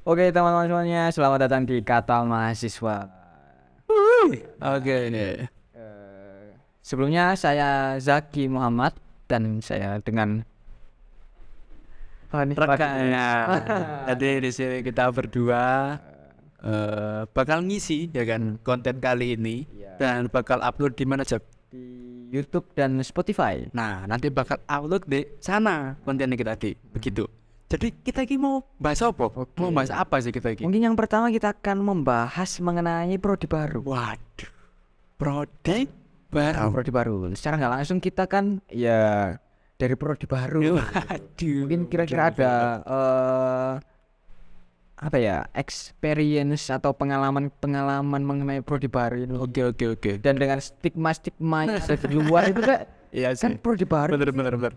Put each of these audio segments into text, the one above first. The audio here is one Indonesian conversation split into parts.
Oke teman-teman semuanya, selamat datang di Kata Mahasiswa. Oke nih. Sebelumnya saya Zaki Muhammad dan saya dengan Rekannya. Jadi di sini kita berdua bakal ngisi ya kan konten kali ini dan bakal upload di mana Jab? di YouTube dan Spotify. Nah, nanti bakal upload di sana kontennya kita tadi. Begitu. Jadi kita ini mau bahas apa? Oke. Mau bahas apa sih kita ini? Mungkin yang pertama kita akan membahas mengenai prodi baru. Waduh. Prodi baru. Prodi baru. Secara nggak langsung kita kan ya dari prodi baru. Waduh. Mungkin kira-kira ada apa ya, experience atau pengalaman mengenai prodi baru ini. Oke. Dan dengan stigma yang ada di luar itu Iya kan sih. prodi baru. Bener.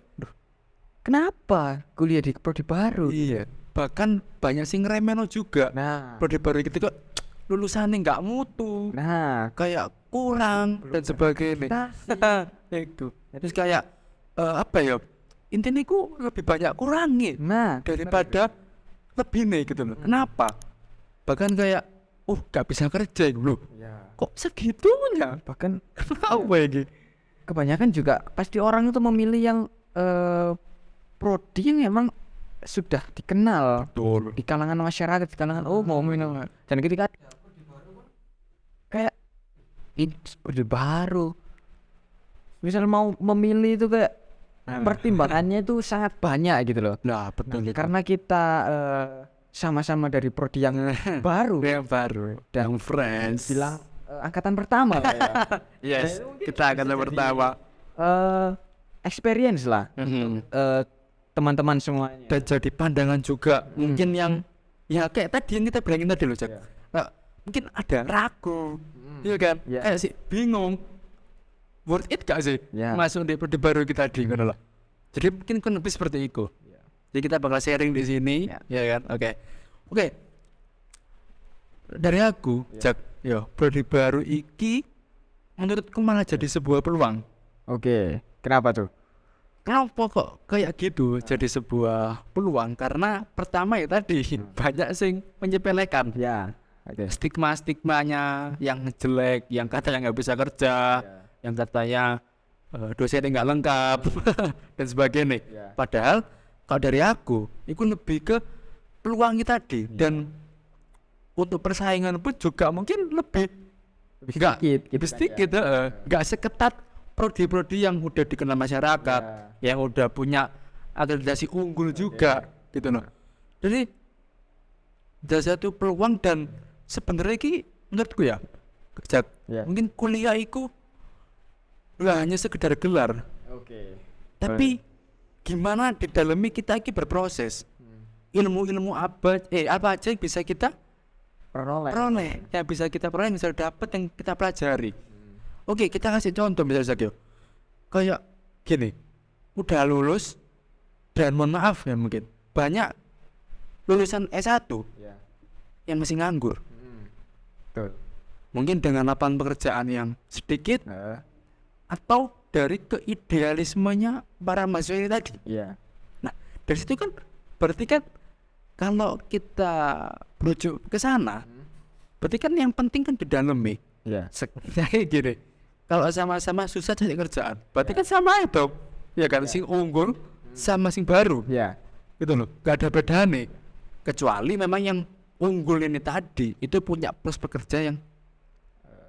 Kenapa kuliah di prodi baru? Iya. Bahkan banyak sing ngeremeno juga. Nah, Prodi baru gitu kok lulusannya nggak mutu, kayak kurang dan sebagainya. Itu. Terus kayak apa ya? Intinya ku lebih banyak kurangi daripada lebih nih gitu loh. Kenapa? Bahkan kayak, nggak bisa kerja loh. Kok segitunya? bahkan Apa ya gitu? kebanyakan juga pasti orang itu memilih yang prodi yang emang sudah dikenal Betul. di kalangan masyarakat, di kalangan umum ini. Dan ketika kayak ini prodi baru, misal mau memilih itu kayak pertimbangannya itu sangat banyak gitu loh. Nah, betul. Karena kita sama-sama dari prodi yang baru Yang baru, dan yang friends. bilang angkatan pertama lah ya. Yes, kita akan yang pertama. Experience lah teman-teman semuanya. Dan jadi pandangan juga mungkin yang ya kayak tadi yang kita bilangin tadi loh Jack. Nah, mungkin ada ragu, iya kan? Kayak sih bingung, worth it gak sih masuk di prodi baru kita di kan lah. Jadi mungkin kan lebih seperti itu. Jadi kita bakal sharing di sini, ya kan? Oke. Dari aku, Jack, yo prodi baru iki menurutku malah jadi sebuah peluang. Oke, kenapa tuh? Kenapa kok kayak gitu jadi sebuah peluang? Karena pertama ya tadi banyak sing menyepelekan stigma-stigmanya yang jelek, yang katanya nggak bisa kerja, yang katanya dosennya nggak lengkap dan sebagainya. Padahal kalau dari aku itu lebih ke peluang tadi dan untuk persaingan pun juga mungkin lebih sedikit, nggak seketat prodi-prodi yang udah dikenal masyarakat, yang udah punya akreditasi unggul juga, gitu loh. Jadi ada satu peluang dan sebenarnya ini menurutku ya, Jack, mungkin kuliah itu nggak hanya sekedar gelar, tapi gimana di dalamnya kita ini berproses, ilmu-ilmu apa aja yang bisa kita peroleh, yang bisa kita peroleh, yang bisa dapat, yang kita pelajari. Oke, kita kasih contoh misalnya Zakio. Kayak gini, udah lulus dan mohon maaf ya mungkin banyak lulusan S1 yang masih nganggur. Mungkin dengan lapangan pekerjaan yang sedikit atau dari keidealismenya para mahasiswa ini tadi. Nah, dari situ kan berarti kan kalau kita merujuk ke sana, berarti kan yang penting kan di dalamnya. Kayak gini. Kalau sama-sama susah cari kerjaan, berarti kan sama itu, ya kan? Sing unggul sama sing baru, gitu loh. Gak ada bedanya, kecuali memang yang unggul ini tadi itu punya prospek kerja yang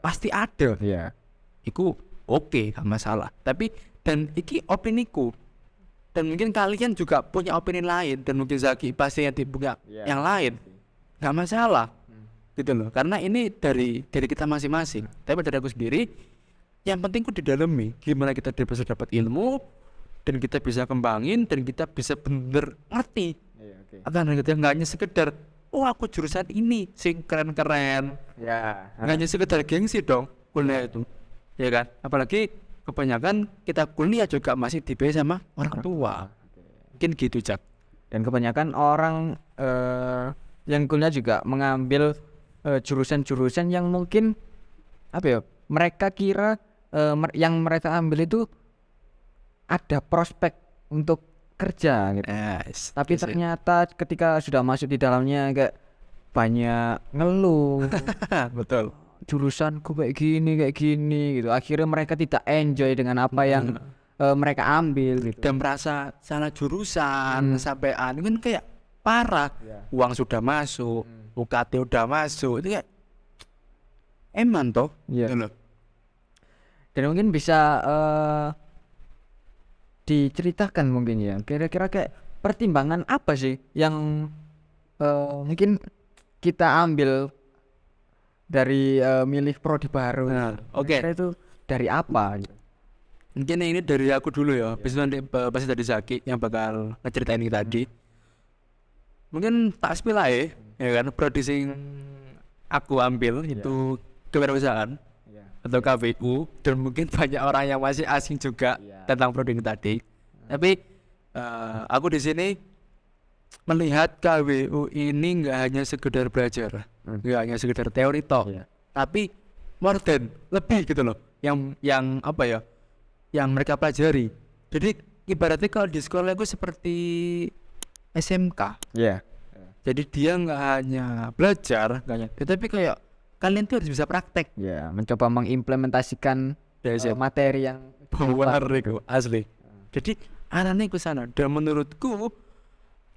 pasti ada. Iku oke, gak masalah. Tapi dan iki opiniku, dan mungkin kalian juga punya opini lain, dan mungkin Zaki pasti yang punya yang lain, gak masalah, gitu loh. Karena ini dari kita masing-masing. Tapi dari aku sendiri, yang penting ku di dalemi gimana kita bisa dapat ilmu dan kita bisa kembangin dan kita bisa bener ngerti akan kita nggak hanya sekedar aku jurusan ini sing keren-keren, nggak hanya sekedar gengsi dong kuliah itu, ya kan? Apalagi kebanyakan kita kuliah juga masih dibayar sama orang tua, mungkin gitu Jack. Dan kebanyakan orang yang kuliah juga mengambil jurusan-jurusan yang mungkin apa ya, mereka kira yang mereka ambil itu ada prospek untuk kerja gitu. Tapi ternyata ketika sudah masuk di dalamnya kayak banyak ngeluh Betul. jurusanku kayak gini gitu. Akhirnya mereka tidak enjoy dengan apa yang mereka ambil gitu. Dan merasa salah jurusan sampai kan kayak parah. Uang sudah masuk, UKT udah masuk, itu kayak eman toh. Iya. Gitu loh. Dan mungkin bisa diceritakan mungkin ya, kira-kira kayak pertimbangan apa sih yang mungkin kita ambil dari milih prodi baru. Nah, oke. Kira-kira itu dari apa gitu. Mungkin ini dari aku dulu ya. Besok nanti pasti dari Zaki yang bakal ngeceritain ini tadi. Mungkin tak spill aja, ya kan, prodi sing aku ambil itu kewirausahaan atau KWU, dan mungkin banyak orang yang masih asing juga tentang prodi ini tadi. Tapi aku di sini melihat KWU ini nggak hanya sekedar belajar, nggak hanya sekedar teori toh, tapi more than, lebih gitu loh. Yang apa ya? Yang mereka pelajari. Jadi ibaratnya kalau di sekolah itu seperti SMK. Jadi dia nggak hanya belajar, tetapi kayak kalian tuh harus bisa praktek. Mencoba mengimplementasikan materi yang Benar itu asli. Jadi arahnya ke sana. Dan menurutku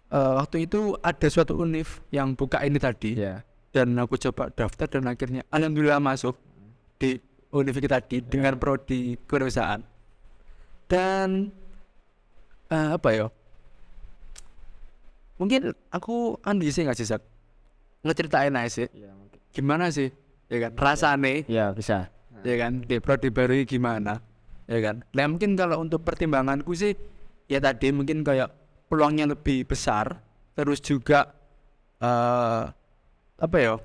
waktu itu ada suatu univ yang buka ini tadi, dan aku coba daftar dan akhirnya alhamdulillah masuk di univ tadi dengan prodi kewirausahaan. Dan apa ya? Mungkin aku sih nggak sih ngeceritain aja sih. Gimana sih? Ya kan rasane. Bisa. Ya kan di prodi baru ini gimana? Ya kan. Nah mungkin kalau untuk pertimbanganku sih ya tadi mungkin kayak peluangnya lebih besar, terus juga apa ya?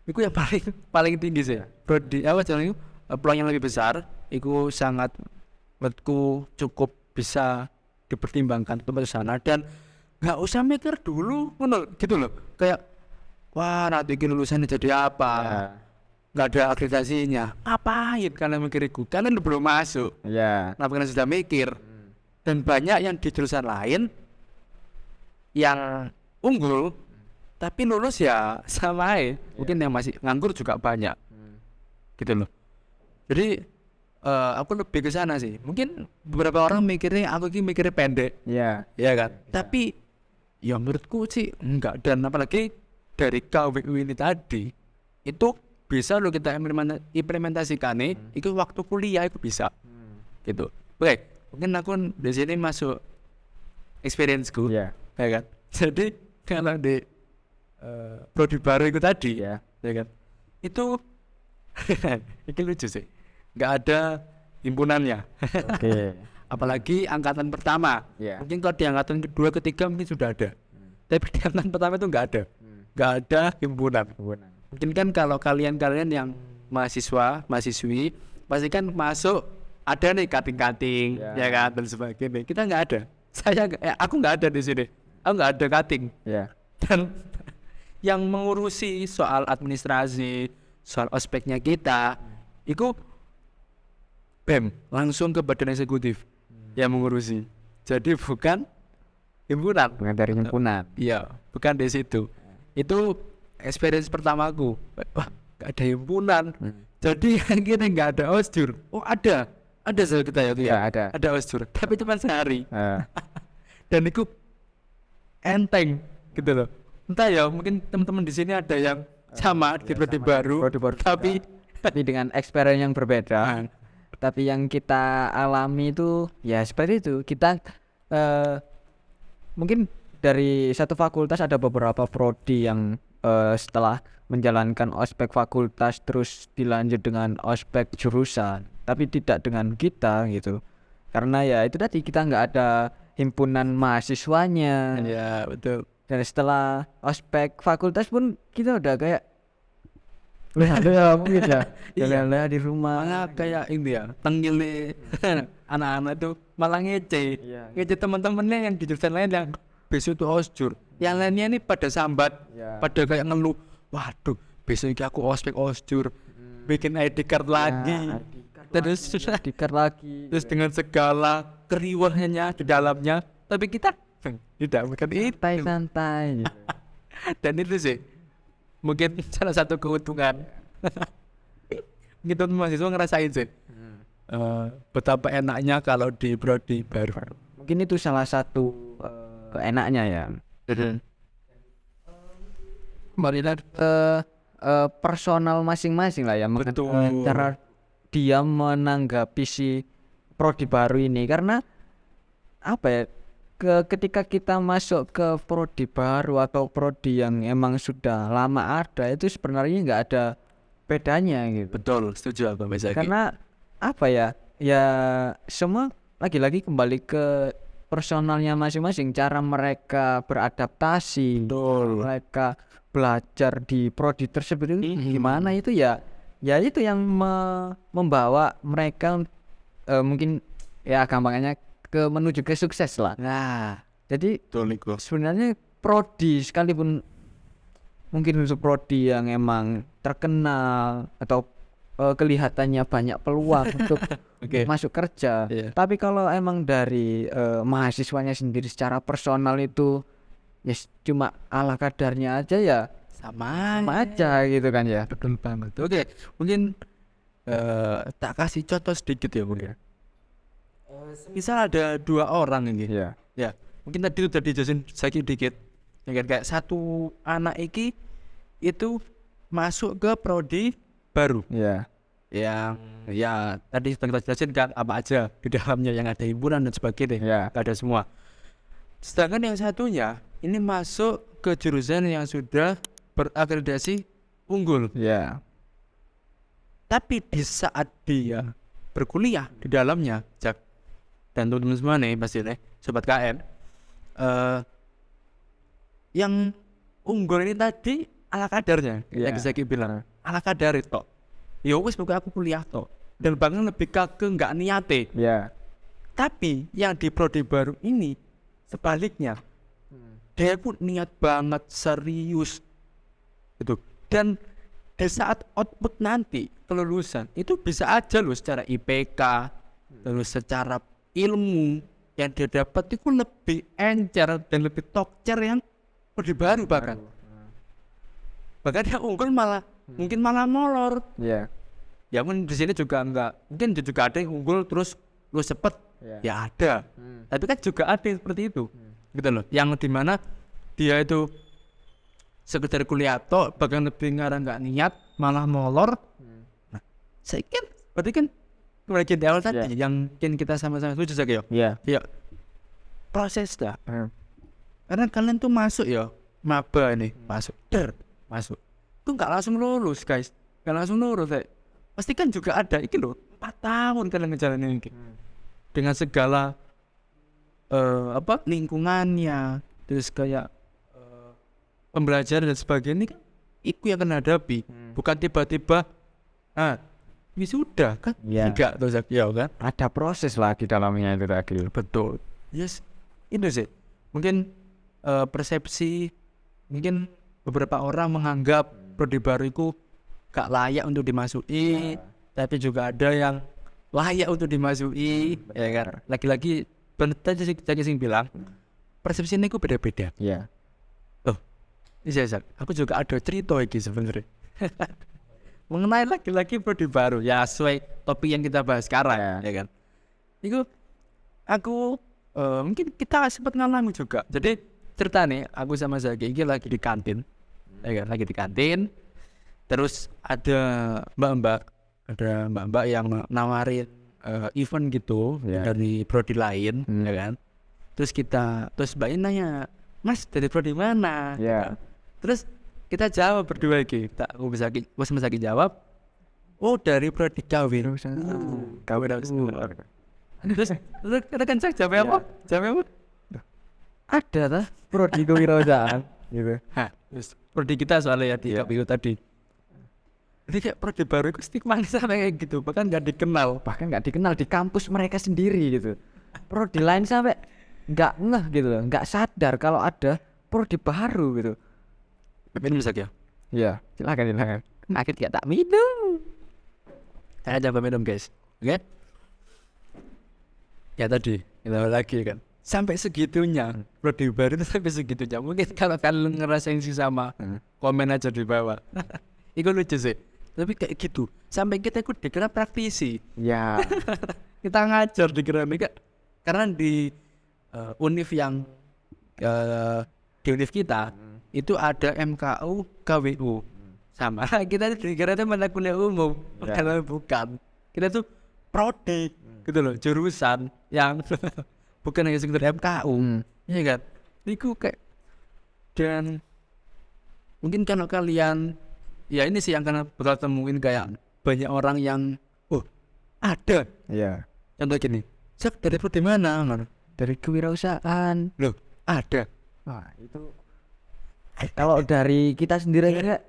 Itu yang paling tinggi sih. Prodi jalan itu peluangnya lebih besar. Itu sangat menurutku cukup bisa dipertimbangkan untuk ke sana, dan nggak usah mikir dulu gitu loh, kayak wah nanti lulusannya jadi apa, nggak ada akreditasinya, ngapain kalian mikir itu, kalian belum masuk, kenapa kalian sudah mikir. Dan banyak yang di jurusan lain yang unggul tapi lulus ya sama aja, mungkin yang masih nganggur juga banyak gitu loh. Jadi aku lebih ke sana sih. Mungkin beberapa orang mikirnya aku ini mikirnya pendek. Ya kan. Tapi ya menurutku sih enggak, dan apalagi dari KWU ini tadi itu bisa lo kita implementasikan nih, itu waktu kuliah itu bisa. Gitu. Oke, mungkin aku di sini masuk experience-ku. Ya kan. Jadi kalau di prodi baru itu tadi ya kan. Itu ini lucu sih. Nggak ada himpunannya. Apalagi angkatan pertama. Mungkin kalau di angkatan kedua, ketiga mungkin sudah ada. Tapi di angkatan pertama itu nggak ada himpunan. Mungkin kan kalau kalian yang mahasiswi pasti kan masuk ada nih kating-kating, ya kan, dan sebagainya. Kita nggak ada. Aku nggak ada di sini. Aku nggak ada kating. Dan yang mengurusi soal administrasi, soal ospeknya kita, itu BEM langsung ke badan eksekutif yang mengurusi. Jadi bukan himpunan. Bukan dari himpunan. Iya, bukan di situ. Itu experience pertamaku. Wah, gak ada himpunan. Jadi akhirnya gak ada osjur. Oh ada soal kita ya. Ada osjur. Tapi cuma sehari. Dan itu enteng gitu loh. Entah ya, mungkin teman-teman di sini ada yang sama di prodi baru, tapi dengan experience yang berbeda. Tapi yang kita alami itu ya seperti itu. Kita mungkin dari satu fakultas ada beberapa prodi yang setelah menjalankan ospek fakultas terus dilanjut dengan ospek jurusan, tapi tidak dengan kita gitu. Karena ya itu tadi, kita nggak ada himpunan mahasiswanya. Ya betul. Dan setelah ospek fakultas pun kita udah kayak mungkin ya jalan-jalan di rumah, malah kayak ini ya tengil anak-anak itu malah ngece teman-temannya yang di jurusan lain yang besok tuh osjur, yang lainnya ini pada sambat, pada kayak ngeluh, waduh besok ini aku ospek osjur, bikin ID card lagi, terus dengan segala keriuhannya di dalamnya, tapi kita tidak bukan itu, santai gitu. Dan itu sih mungkin salah satu keuntungan. Gitu mahasiswa ngerasain sih. Betapa enaknya kalau di prodi baru. Mungkin itu salah satu enaknya ya. Kembali lagi ke personal masing-masing lah ya, Betul. cara dia menanggapi si prodi baru ini. Karena apa ya, ketika kita masuk ke prodi baru atau prodi yang emang sudah lama ada, itu sebenarnya nggak ada bedanya gitu. Betul, setuju aku Mas Zaki. Karena apa ya, ya semua lagi-lagi kembali ke personalnya masing-masing, cara mereka beradaptasi, Betul. mereka belajar di prodi tersebut itu gimana, itu ya itu yang membawa mereka mungkin ya gampangnya menuju ke sukses lah. Nah, Jadi betul Niko. sebenarnya prodi, sekalipun mungkin untuk prodi yang emang terkenal atau kelihatannya banyak peluang untuk Oke. masuk kerja, Iya. tapi kalau emang dari mahasiswanya sendiri secara personal itu ya cuma ala kadarnya aja, ya Sama sama aja gitu kan ya. betul banget. Oke, mungkin tak kasih contoh sedikit ya mungkin. Misal ada 2 orang ini. Iya. Ya, mungkin tadi udah dijelasin sedikit dikit. Ya kan, kayak satu anak iki itu masuk ke prodi baru. Iya. Yang ya tadi sudah kita jelasin kan apa aja di dalamnya, yang ada hiburan dan sebagainya. Iya. Ada semua. Sedangkan yang satunya ini masuk ke jurusan yang sudah berakreditasi unggul. Iya. Tapi di saat dia berkuliah di dalamnya, Jak, dan teman-teman semua nih pasti nih sobat KN, yang unggul ini tadi ala kadarnya, Iya. yang Zaki bilang ala kadar itu. Ya wis pokoknya aku kuliah toh, dan bahkan lebih ke nggak niate. Iya. Tapi yang di prodi baru ini sebaliknya, dia pun niat banget, serius itu. Dan di saat output nanti kelulusan itu bisa aja loh secara IPK, terus secara ilmu yang dia dapat itu lebih encer dan lebih tokcer yang prodi baru bahkan yang unggul malah mungkin malah molor. Iya. Ya mungkin di sini juga enggak, mungkin juga ada yang unggul terus lu cepet. Iya. Ya ada, tapi kan juga ada yang seperti itu, gitu loh, yang dimana dia itu sekedar kuliah toh, bahkan lebih ngarang nggak niat malah molor. Nah, saya kan berarti kan kembali di awal tadi yang mungkin kita sama-sama setuju saja Iya. ya proses dah. Karena kalian tuh masuk ya maba ini, masuk tuh nggak langsung lulus guys, nggak langsung lulus pasti kan juga ada iki loh 4 tahun kalian ngejalanin ini dengan segala lingkungannya, terus kayak pembelajaran dan sebagainya. Ini kan itu yang akan hadapi, bukan tiba-tiba wisuda kan. Iya. Enggak tuh ya kan, Ada proses lah di dalamnya itu tadi. betul. Yes, itu sih mungkin persepsi, mungkin beberapa orang menganggap prodi baru itu gak layak untuk dimasuki, tapi juga ada yang layak untuk dimasuki, ya kan. Lagi-lagi bener tadi sih bilang persepsi ini ku beda-beda. Iya. Iya, aku juga ada cerita iki sebenarnya. Mengenai lagi-lagi prodi baru ya, sesuai topik yang kita bahas sekarang, ya kan. Itu aku mungkin kita sempat ngalami juga. Jadi cerita nih, aku sama Zaki ini lagi di kantin, ya kan, lagi di kantin. Terus ada mbak-mbak yang nawarin event gitu dari prodi lain, ya kan. Terus mbak ini nanya, Mas dari prodi mana? Iya. Terus kita jawab berdua lagi, aku bisa jawab, oh dari prodi KW. Terus kan saya jawab apa? Jawab apa? Ada tuh prodi kewirausahaan gitu. Terus prodi kita soalnya ya di KPU tadi. Jadi kayak prodi baru itu stigma sampai kayak gitu, bahkan nggak dikenal. Bahkan nggak dikenal di kampus mereka sendiri gitu. Prodi lain sampai nggak ngeh gitu loh, nggak sadar kalau ada prodi baru gitu. Minum ya? Iya, silakan. Akhirnya tak minum. Saya coba minum guys, oke? Ya tadi kita lagi kan, sampai segitunya prodi baru itu sampai segitunya. Mungkin kalau kalian ngerasain sih sama, komen aja di bawah. Itu lucu sih, tapi kayak gitu sampai kita ikut dikira praktisi. Ya. Kita ngajar dikira mereka karena di univ yang di univ kita itu ada MKU KWU sama kita dikira itu mata kuliah umum. Kalau bukan, kita tuh prodi gitu loh, jurusan yang bukan hanya sekedar MKU. Iya kan, itu kayak, dan mungkin kalau kalian ya ini sih yang karena bakal temuin kayak banyak orang yang ada. Iya. Contoh gini, Zak dari prodi mana? Dari kewirausahaan. Loh, ada. Wah, itu kalau dari kita sendiri kayak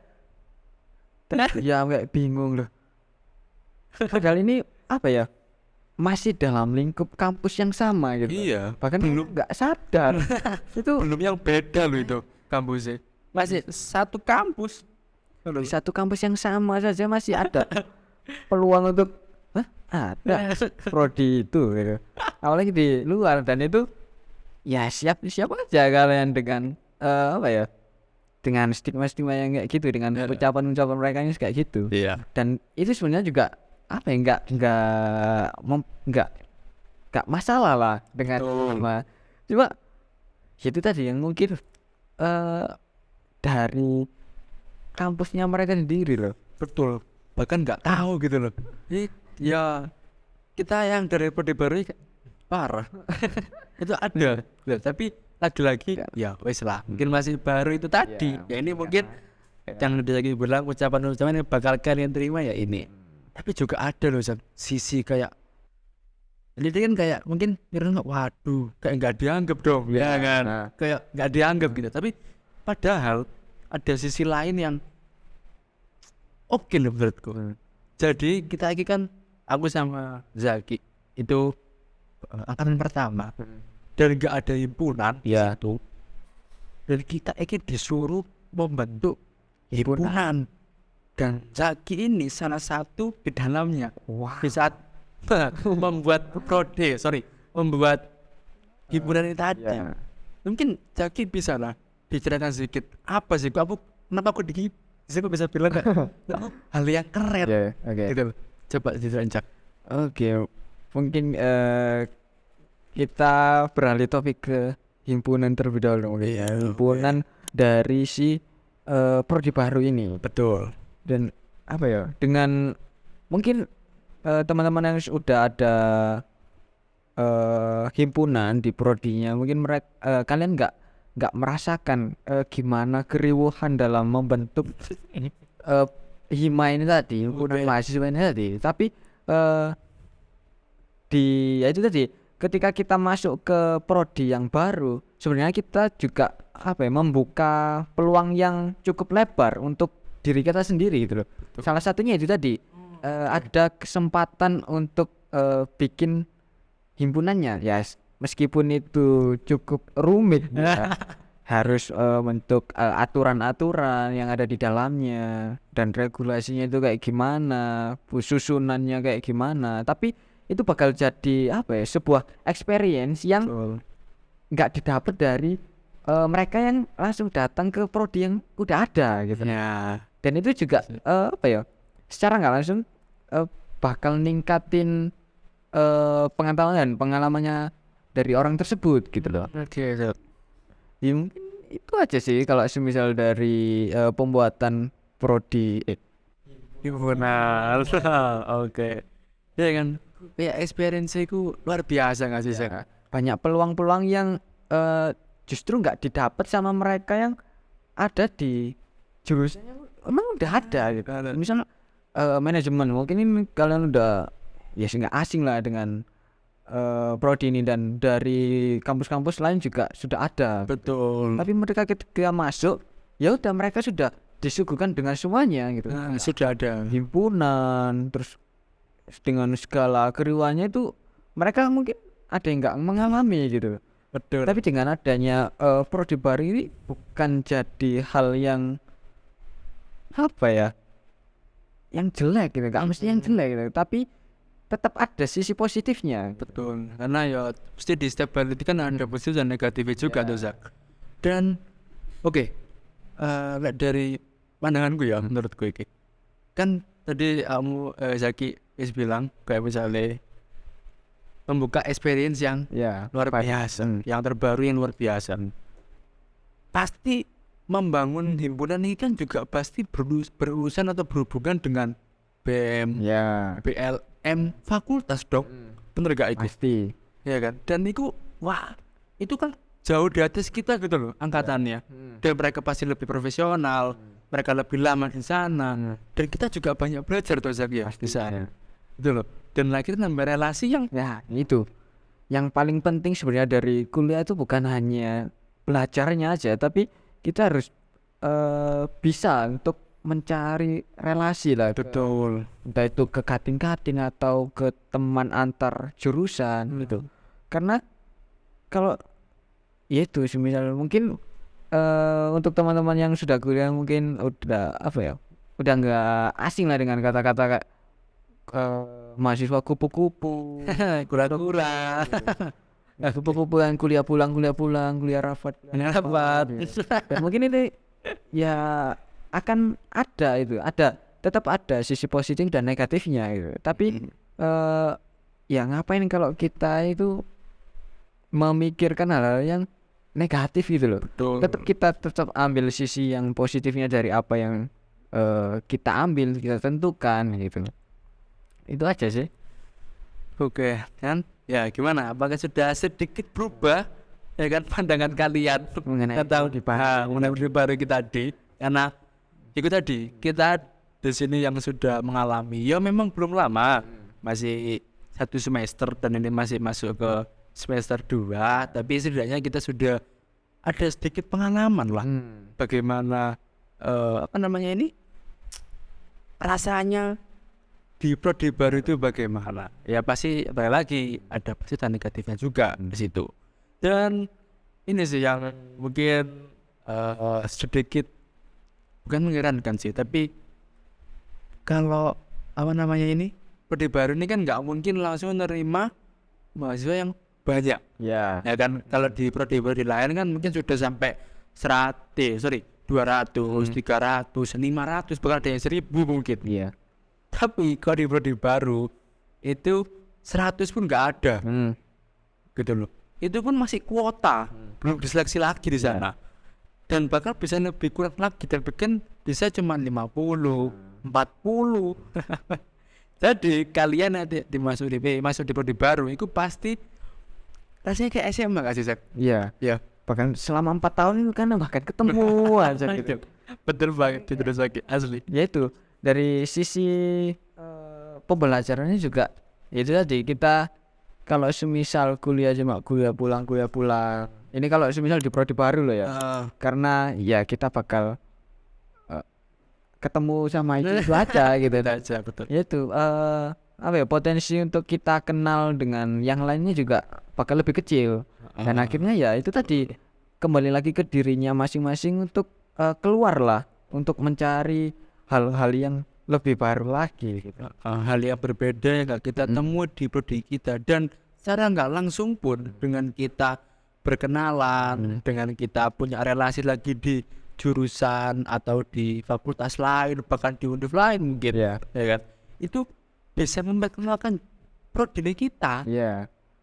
ya kayak bingung loh. Padahal ini apa ya? Masih dalam lingkup kampus yang sama gitu. Iya. Bahkan belum nggak sadar. Itu Belum yang beda loh itu kampusnya. Masih satu kampus. di satu kampus yang sama saja masih ada peluang untuk ada prodi itu gitu. Apalagi di luar, dan itu ya siap aja kalian dengan apa ya, dengan stigma yang kayak gitu, dengan ucapan mereka yang kayak gitu. Iya. Dan itu sebenarnya juga apa ya, nggak masalah lah dengan stigma. Cuma itu tadi yang mungkin dari kampusnya mereka sendiri loh. Betul. Bahkan nggak tahu gitu loh. Ya kita yang dari prodi baru parah. Itu ada. Loh, tapi lagi-lagi ya wes lah. Mungkin masih baru itu tadi. Ya ini mungkin yang lagi bilang ucapan yang bakal kalian terima ya ini. Tapi juga ada loh sisi kayak ini kan kayak mungkin kira waduh kayak nggak dianggap dong, ya kan? Kayak nggak dianggap gitu. Tapi padahal ada sisi lain yang oke loh menurutku. Jadi kita ini kan, aku sama Zaki itu angkatan pertama dan nggak ada himpunan Ya. itu, dan kita ini disuruh membentuk himpunan, dan Zaki ini salah satu di dalamnya. Wah. Di saat membuat membuat himpunan ini tadi. Ya. Mungkin Zaki bisa lah diceritakan sedikit apa sih kenapa aku aku bisa bilang hal yang keren Oke. gitu loh. Coba diceritain. Oke, mungkin kita beralih topik ke himpunan terlebih dahulu. Himpunan dari si prodi baru ini. Betul. Dan apa ya, dengan mungkin teman-teman yang sudah ada himpunan di prodinya, mungkin mereka kalian nggak merasakan gimana keriuhan dalam membentuk hima ini tadi, himpunan mahasiswa ini tadi. Tapi ya itu tadi, ketika kita masuk ke prodi yang baru, sebenarnya kita juga apa ya, membuka peluang yang cukup lebar untuk diri kita sendiri gitu loh. Salah satunya itu tadi, ada kesempatan untuk bikin himpunannya ya, meskipun itu cukup rumit ya. Harus bentuk aturan-aturan yang ada di dalamnya, dan regulasinya itu kayak gimana, susunannya kayak gimana. Tapi itu bakal jadi apa ya, sebuah experience yang nggak didapat dari mereka yang langsung datang ke prodi yang udah ada gitu. Ya. Dan itu juga apa ya, secara nggak langsung bakal ningkatin pengetahuan dan pengalamannya dari orang tersebut gitu loh. Oke. Ya mungkin itu aja sih kalau semisal dari pembuatan prodi Himpunan. Oke. Ya kan, kayak experience ku luar biasa nggak sih, Sek? banyak peluang-peluang yang justru nggak didapat sama mereka yang ada di jurusan yang emang udah ada gitu. Misalnya manajemen, mungkin ini kalian udah ya nggak asing lah dengan prodi ini, dan dari kampus-kampus lain juga sudah ada. Betul. Tapi mereka ketika masuk, ya udah mereka sudah disuguhkan dengan semuanya gitu. Sudah ada Himpunan, terus dengan segala keriuhannya itu, mereka mungkin ada yang nggak mengalami gitu. betul. Tapi dengan adanya prodi baru ini bukan jadi hal yang apa ya, yang jelek gitu, nggak mesti yang jelek gitu, tapi tetap ada sisi positifnya. Betul, karena ya pasti di setiap hal itu kan ada positif dan negatifnya juga tuh Zak. Dan oke, dari pandanganku ya menurutku ini kan tadi kamu Zaki bilang kayak misalnya membuka experience yang luar biasa, yang terbaru yang luar biasa. Pasti membangun himpunan ini kan juga pasti berurusan atau berhubungan dengan BM, BLM, fakultas dong, bener gak itu? Pasti. Ya kan, dan itu wah itu kan jauh di atas kita gitu loh angkatannya. Dan mereka pasti lebih profesional, mereka lebih lama di sana, dan kita juga banyak belajar tuh Zak ya di sana, gitu loh. Dan lagi nambah relasi yang itu yang paling penting sebenarnya dari kuliah itu bukan hanya belajarnya aja, tapi kita harus bisa untuk mencari relasi lah. betul, Entah itu ke kating-kating atau ke teman antar jurusan gitu. Karena kalau ya itu misal mungkin untuk teman-teman yang sudah kuliah mungkin udah udah nggak asing lah dengan kata-kata kayak mahasiswa kupu-kupu, kura-kura, kupu-kupu yang kuliah pulang, kuliah rapat. Dan mungkin itu ya akan tetap ada sisi positif dan negatifnya gitu. Tapi ya ngapain kalau kita itu memikirkan hal-hal yang negatif gitu loh. Betul. Tetap ambil sisi yang positifnya dari apa yang kita ambil, kita tentukan gitu. Itu aja sih. Oke, kan? Ya gimana? Apakah sudah sedikit berubah ya kan pandangan kalian Mengenai mengenai baru kita tadi? Karena itu tadi kita di sini yang sudah mengalami, ya memang belum lama, masih 1 semester dan ini masih masuk ke semester 2, tapi setidaknya kita sudah ada sedikit pengalaman lah. Bagaimana rasanya di prodi baru itu bagaimana? Ya pasti balik lagi ada positif dan negatifnya juga di situ. Dan ini sih yang mungkin sedikit bukan mengherankan sih, tapi kalau prodi baru ini kan nggak mungkin langsung menerima mahasiswa yang banyak. Ya kan, kalau di prodi lain kan mungkin sudah sampai 200, 300, 500, bahkan ada yang 1000 mungkin. Tapi kalau di prodi baru itu 100 pun nggak ada, gitu loh. Itu pun masih kuota, belum diseleksi lagi di sana. Dan bahkan bisa lebih kurang lagi, dan bahkan bisa cuma 50, 40. Jadi kalian nanti masuk di prodi baru itu pasti rasanya kayak SMA gak sih, Zak? Iya. Bahkan selama 4 tahun itu kan bahkan ketemu aja gitu. Betul banget, terus lagi asli. Ya itu dari sisi pembelajarannya juga itu tadi, kita kalau semisal kuliah cuma kuliah pulang. Ini kalau semisal di prodi baru loh ya. Karena ya kita bakal ketemu sama itu aja gitu aja, betul. Ya itu potensi untuk kita kenal dengan yang lainnya juga bakal lebih kecil. Dan akhirnya ya itu tadi kembali lagi ke dirinya masing-masing untuk keluar lah, untuk mencari hal-hal yang lebih baru lagi gitu. Hal yang berbeda yang gak kita temui di prodi kita, dan secara nggak langsung pun dengan kita berkenalan, dengan kita punya relasi lagi di jurusan atau di fakultas lain, bahkan di univ lain mungkin, ya kan, itu bisa memperkenalkan prodi kita,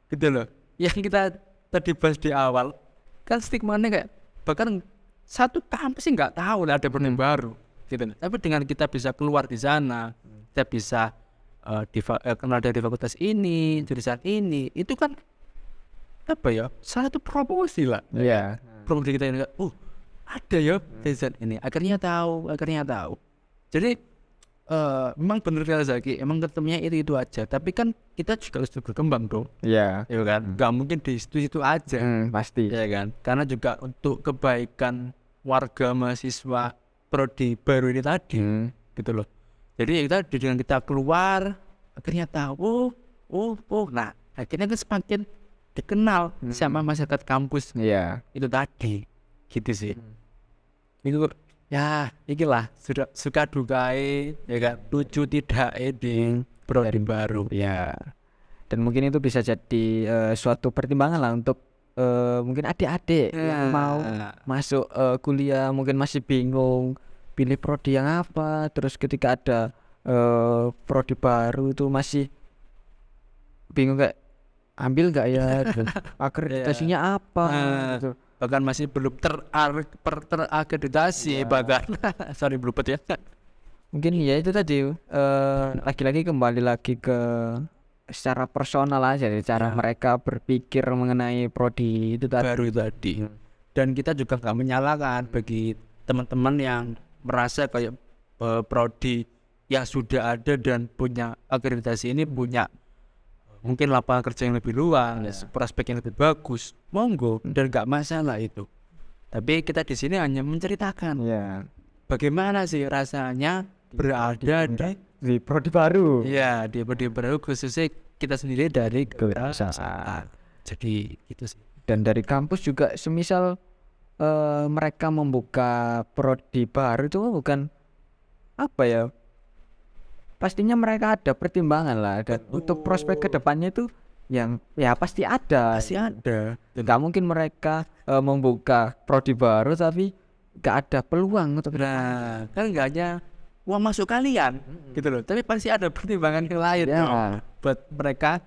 gitu loh. Yang kita tadi bahas di awal kan stigmanya kayak bahkan satu kampus sih nggak tahu lah ada prodi baru, gitu. Tapi dengan kita bisa keluar di sana, kita bisa kenal dari fakultas ini, jurusan ini, itu kan salah satu promosi lah. Promosi kita ini, ada ya jurusan ini, akhirnya tahu. Jadi memang bener kali Zaki, emang ketemunya itu aja, tapi kan kita juga harus berkembang dong. Ya kan, nggak mungkin di situ aja. Pasti. Ya kan, karena juga untuk kebaikan warga mahasiswa prodi baru ini tadi, gitu loh. Jadi kita dengan kita keluar akhirnya tahu, nah akhirnya kan semakin dikenal sama masyarakat kampus. Itu tadi, gitu sih. Itu ya, ikilah sudah suka dukai, ya kan, lucu tidak eding, prodi baru. Ya. Dan mungkin itu bisa jadi suatu pertimbangan lah untuk mungkin adik-adik yang mau masuk kuliah mungkin masih bingung pilih prodi yang apa, terus ketika ada prodi baru itu masih bingung kayak ambil nggak ya, gitu. Akreditasinya apa gitu. Bahkan masih belum terakreditasi bahkan. Sorry belupet ya. Mungkin ya itu tadi lagi-lagi kembali lagi ke secara personal aja, cara mereka berpikir mengenai prodi itu tadi. Baru tadi. Dan kita juga nggak menyalahkan bagi teman-teman yang merasa kayak prodi yang sudah ada dan punya akreditasi ini punya mungkin lapangan kerja yang lebih luas, prospek yang lebih bagus, monggo, dan nggak masalah itu. Tapi kita di sini hanya menceritakan bagaimana sih rasanya berada di prodi baru. Ya, di prodi baru khususnya kita sendiri dari kewirausahaan. Jadi itu sih. Dan dari kampus juga semisal mereka membuka prodi baru itu bukan apa ya, pastinya mereka ada pertimbangan lah, dan untuk prospek kedepannya itu yang ya pasti ada. Nggak mungkin mereka membuka prodi baru tapi nggak ada peluang untuk kan nggak hanya uang masuk kalian gitu loh, tapi pasti ada pertimbangan yang lain buat mereka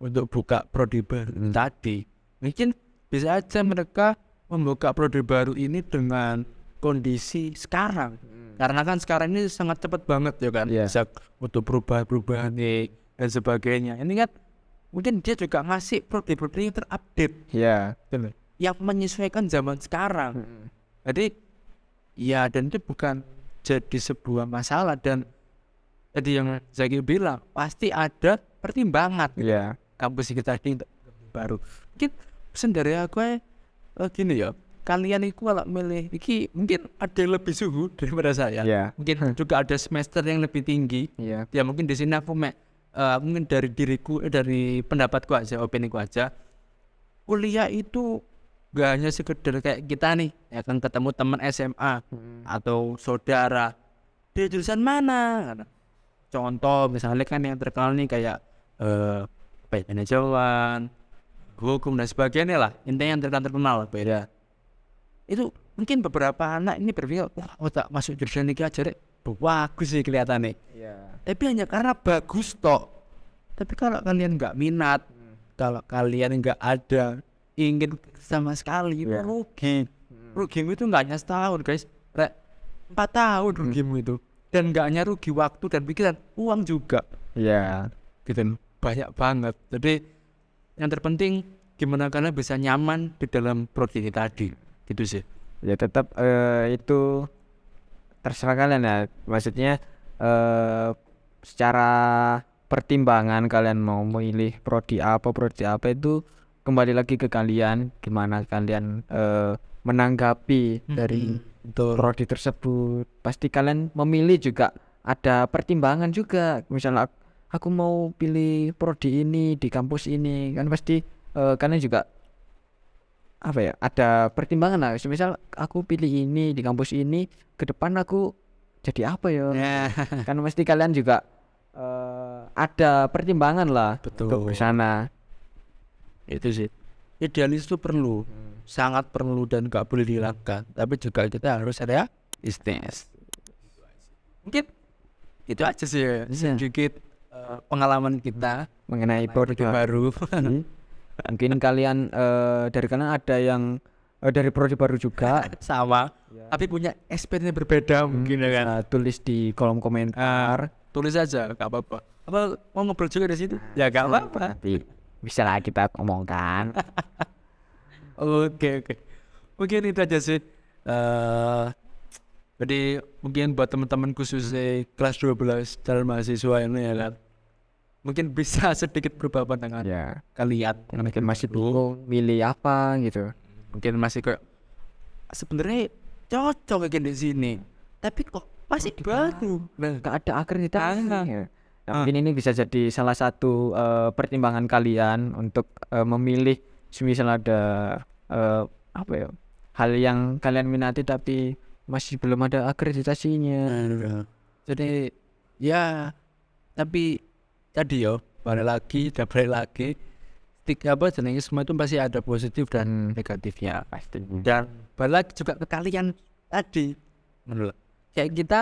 untuk buka prodi baru tadi. Mungkin bisa aja mereka membuka prodi baru ini dengan kondisi sekarang, karena kan sekarang ini sangat cepat banget ya kan, bisa untuk perubahan nih dan sebagainya. Ini kan mungkin dia juga ngasih prodi-prodi yang terupdate yang menyesuaikan zaman sekarang. Jadi ya, dan itu bukan jadi sebuah masalah. Dan tadi yang Zaki bilang pasti ada pertimbangan kampus kita ini baru. Mungkin pesan dari aku gini ya, kalian itu kalau milih iki mungkin ada yang lebih suhu daripada saya. Mungkin juga ada semester yang lebih tinggi. Ya mungkin di sini aku mungkin dari diriku, dari pendapatku aja, opiniku aja, kuliah itu gak hanya sekedar kayak kita nih ya kan, ketemu teman SMA atau saudara di jurusan mana. Contoh misalnya kan yang terkenal nih kayak manajemen, hukum dan sebagainya lah, intinya yang terkenal beda. Itu mungkin beberapa anak ini berpikir tak masuk jurusan ini aja deh, bagus sih kelihatannya. Tapi hanya karena bagus toh. Tapi kalau kalian nggak minat, kalau kalian nggak ada ingin sama sekali, rugimu itu nggak hanya setahun guys, 4 tahun rugimu itu. Dan nggak hanya rugi waktu dan pikiran, uang juga gitu, banyak banget. Jadi yang terpenting gimana kalian bisa nyaman di dalam prodi ini tadi, gitu sih. Ya tetap itu terserah kalian ya, maksudnya secara pertimbangan kalian mau memilih prodi apa itu kembali lagi ke kalian, gimana kalian menanggapi dari prodi tersebut. Pasti kalian memilih juga ada pertimbangan juga, misalnya aku mau pilih prodi ini di kampus ini kan pasti kalian juga apa ya, ada pertimbangan lah. Misal aku pilih ini di kampus ini, ke depan aku jadi apa ya? Kan pasti kalian juga ada pertimbangan lah untuk ke sana. Itu sih, idealis itu perlu, sangat perlu dan gak boleh dihilangkan. Tapi juga kita harus ada bisnis. Mungkin itu aja sih sedikit pengalaman kita mengenai prodi baru. Mungkin kalian dari kalian ada yang dari prodi baru juga sama, tapi punya experience berbeda mungkin ya kan. Tulis di kolom komentar. Tulis aja, gak apa-apa. Apa mau ngobrol juga di situ? Ya gak apa-apa. Bisa lah kita omongkan. Oke. Mungkin itu aja sih. Jadi mungkin buat teman-teman khususnya kelas 12 calon mahasiswa ini ya kan, mungkin bisa sedikit berubah pandangan kalian. Mungkin masih bingung milih apa gitu. Mungkin masih kayak sebenarnya cocok kayak di sini, tapi kok masih baru, nggak ada akreditasi. Mungkin ini bisa jadi salah satu pertimbangan kalian untuk memilih, semisal ada apa ya, hal yang kalian minati tapi masih belum ada akreditasinya. Jadi ya tapi tadi yo balik lagi jenenge semua itu pasti ada positif dan negatifnya Pasti. dan balik lagi juga ke kalian tadi menurut kayak kita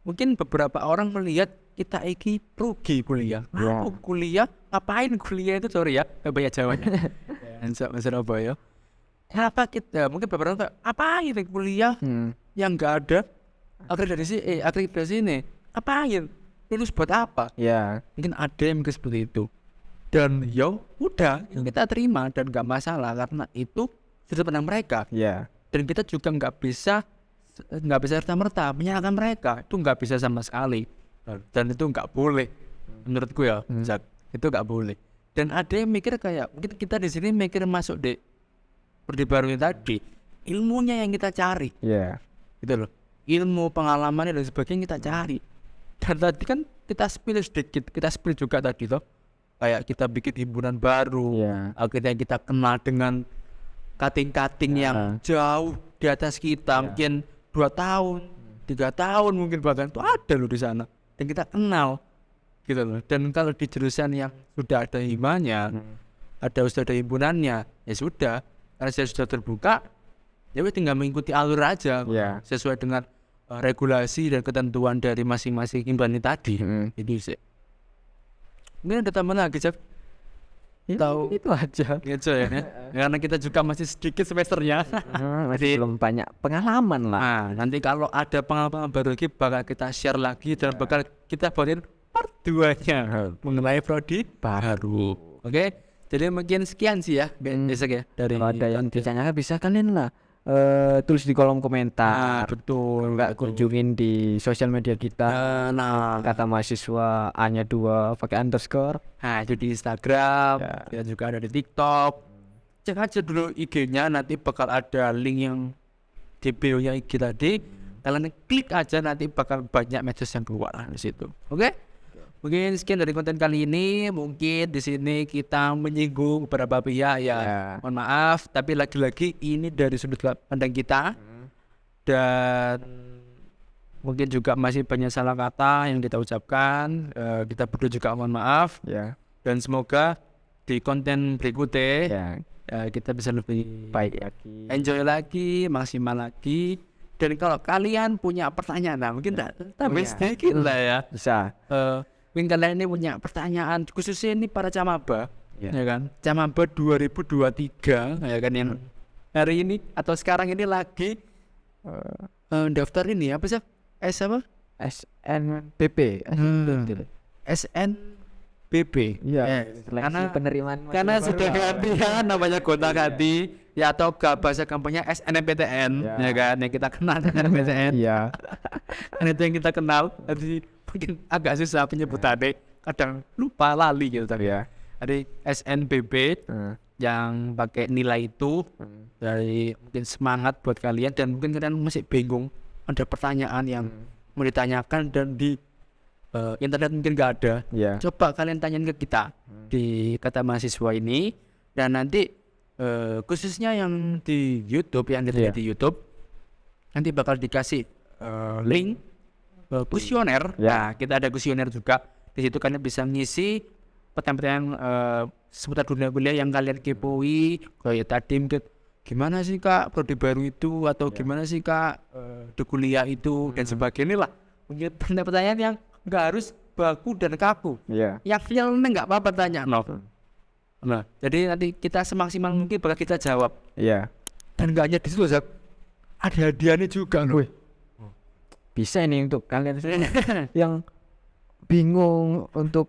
mungkin beberapa orang melihat kita iki rugi kuliah. Ya. Aku kuliah ngapain kuliah itu sorry ya banyak Jawanya Surabaya kenapa kita mungkin beberapa orang apa ini kuliah yang enggak ada akreditasi ini apain lulus buat apa Ya. mungkin ada yang mikir seperti itu dan udah kita terima dan nggak masalah karena itu sudut pandang mereka Ya. dan kita juga nggak bisa serta-merta menyalahkan mereka itu nggak bisa sama sekali dan itu nggak boleh menurutku ya Zak, itu nggak boleh dan ada yang mikir kayak mungkin kita di sini mikir masuk di Prodi Baru ini tadi ilmunya yang kita cari Ya. gitu loh ilmu pengalamannya dan sebagainya kita cari dan tadi kan kita spill juga tadi toh kayak kita bikin himpunan baru Ya. akhirnya kita kenal dengan kating-kating yang jauh di atas kita mungkin 2 tahun 3 tahun mungkin bahkan itu ada loh di sana dan kita kenal gitu loh dan kalau di jurusan yang sudah ada himanya sudah ada himpunannya ya sudah karena saya sudah terbuka ya wes tinggal mengikuti alur aja Ya. sesuai dengan regulasi dan ketentuan dari masing-masing himpunan tadi itu sih mungkin ada tambahan lagi Jeff tahu Itu aja. gitu ya karena kita juga masih sedikit semesternya Masih belum banyak pengalaman lah. nah nanti kalau ada pengalaman baru lagi bakal kita share lagi dan bakal kita buatin part 2 nya mengenai prodi baru oke jadi mungkin sekian sih ya besok ya dari Kalau ada yang ditanyakan bisa kalian lah tulis di kolom komentar. betul Enggak kunjungin di sosial media kita. nah Kata mahasiswa A-nya 2 pakai underscore. nah itu di Instagram Ya. dan juga ada di TikTok cek aja dulu IG-nya nanti bakal ada link yang di bio-nya IG tadi kalian klik aja nanti bakal banyak message yang keluar di situ oke mungkin sekian dari konten kali ini mungkin di sini kita menyinggung beberapa pihak ya mohon maaf tapi lagi-lagi ini dari sudut pandang kita dan mungkin juga masih banyak salah kata yang kita ucapkan kita berdua juga mohon maaf Ya. dan semoga di konten berikutnya Ya. kita bisa lebih Baik lagi. enjoy lagi maksimal lagi dan kalau kalian punya pertanyaan nah mungkin tambah sedikit lah ya Bisa. mungkin kalian ini punya pertanyaan khususnya ini para camaba Ya. ya kan camaba 2023 ya kan yang hari ini atau sekarang ini lagi daftar ini apa sih apa SNBP. SNBP Iya. karena penerimaan karena sudah ganti ya namanya gonta ganti ya atau bahasa kampanye SNMPTN ya kan yang kita kenal SNMPTN Iya. kan itu yang kita kenal jadi mungkin agak susah penyebutannya kadang lupa lali gitu tadi Ya. jadi SNBP yang pakai nilai itu dari mungkin semangat buat kalian dan mungkin kalian masih bingung ada pertanyaan yang mau ditanyakan dan di internet mungkin nggak ada Ya. coba kalian tanyain ke kita di kata mahasiswa ini dan nanti khususnya yang di YouTube yang dilihat di YouTube nanti bakal dikasih link kuesioner. Ya. Nah, kita ada kuesioner juga di situ kalian bisa ngisi pertanyaan seputar dunia kuliah yang kalian kepoin kayak tadi mungkin gimana sih kak prodi baru itu atau gimana sih kak di kuliah itu dan sebagainya lah mungkin pertanyaan yang nggak harus baku dan kaku Ya. yang realnya nggak apa-apa tanya no. Nah jadi nanti kita semaksimal mungkin bakal kita jawab Ya. dan nggak hanya di situ Zak ada hadiahnya juga loh. Bisa ini untuk kalian yang bingung untuk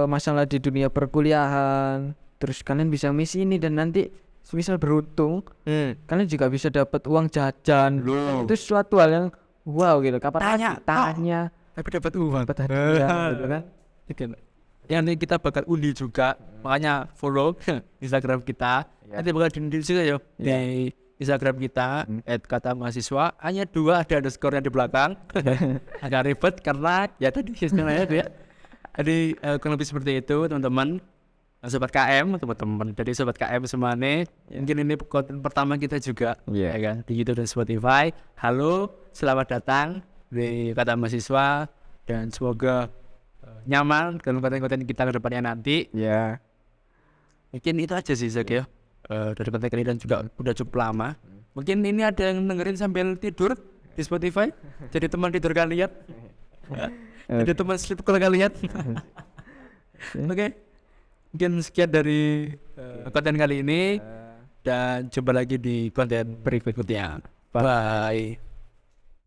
masalah di dunia perkuliahan, terus kalian bisa misi ini dan nanti misal beruntung kalian juga bisa dapat uang jajan. Loh. Itu suatu hal yang wow gitu. Kapan tanya Tapi dapat uang dapat hadiah gitu kan. Yang nanti kita bakal undi juga makanya follow Instagram kita nanti bakal di juga ya di Instagram kita @katamahasiswa hanya 2 ada underscore yang di belakang agak ribet karena ya tadi istilahnya ya jadi kurang lebih seperti itu teman-teman sobat KM teman-teman jadi sobat KM semuanya mungkin ini konten pertama kita juga ya kan di YouTube dan Spotify. Halo selamat datang di Kata Mahasiswa dan semoga nyaman dengan konten-konten kita ke depannya nanti. Ya. Mungkin itu aja sih Zak ya. Dari konten kalian juga udah cukup lama. Mungkin ini ada yang dengerin sambil tidur di Spotify. Jadi teman tidur kalian. Jadi teman sleep call kalian. Oke. Mungkin sekian dari konten kali ini dan jumpa lagi di konten berikutnya. Bye.